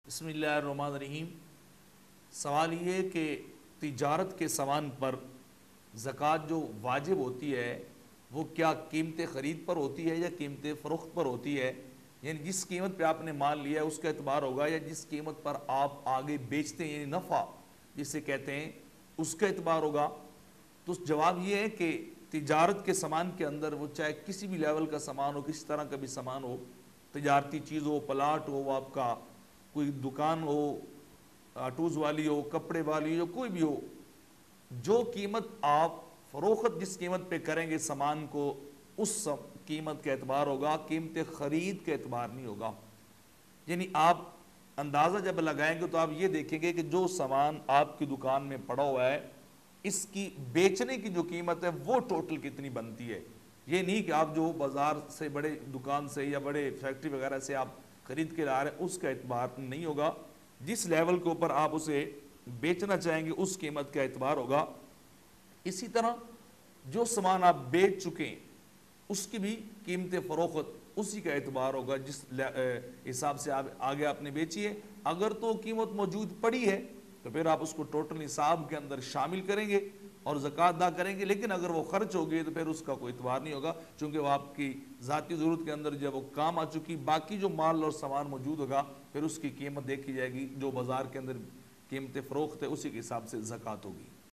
بسم اللہ الرحمن الرحیم۔ سوال یہ ہے کہ تجارت کے سامان پر زکوٰۃ جو واجب ہوتی ہے وہ کیا قیمت خرید پر ہوتی ہے یا قیمت فروخت پر ہوتی ہے؟ یعنی جس قیمت پہ آپ نے مال لیا ہے اس کا اعتبار ہوگا یا جس قیمت پر آپ آگے بیچتے ہیں، یعنی نفع جسے کہتے ہیں، اس کا اعتبار ہوگا؟ تو جواب یہ ہے کہ تجارت کے سامان کے اندر وہ چاہے کسی بھی لیول کا سامان ہو، کسی طرح کا بھی سامان ہو، تجارتی چیز ہو، پلاٹ ہو، وہ آپ کا کوئی دکان ہو، آٹوز والی ہو، کپڑے والی ہو، کوئی بھی ہو، جو قیمت آپ فروخت جس قیمت پہ کریں گے سامان کو، اس قیمت کا اعتبار ہوگا، قیمت خرید کا اعتبار نہیں ہوگا۔ یعنی آپ اندازہ جب لگائیں گے تو آپ یہ دیکھیں گے کہ جو سامان آپ کی دکان میں پڑا ہوا ہے اس کی بیچنے کی جو قیمت ہے وہ ٹوٹل کتنی بنتی ہے۔ یہ نہیں کہ آپ جو بازار سے، بڑے دکان سے یا بڑے فیکٹری وغیرہ سے آپ خرید کے لا رہے ہیں، اس کا اعتبار نہیں ہوگا۔ جس لیول کے اوپر آپ اسے بیچنا چاہیں گے اس قیمت کا اعتبار ہوگا۔ اسی طرح جو سامان آپ بیچ چکے ہیں اس کی بھی قیمت فروخت اسی کا اعتبار ہوگا جس حساب سے آگے آپ نے بیچی ہے۔ اگر تو قیمت موجود پڑی ہے تو پھر آپ اس کو ٹوٹل نصاب کے اندر شامل کریں گے اور زکوٰۃ ادا کریں گے، لیکن اگر وہ خرچ ہو گئی تو پھر اس کا کوئی اعتبار نہیں ہوگا، چونکہ وہ آپ کی ذاتی ضرورت کے اندر جب وہ کام آ چکی، باقی جو مال اور سامان موجود ہوگا پھر اس کی قیمت دیکھی جائے گی، جو بازار کے اندر قیمت فروخت ہے اسی کے حساب سے زکوٰۃ ہوگی۔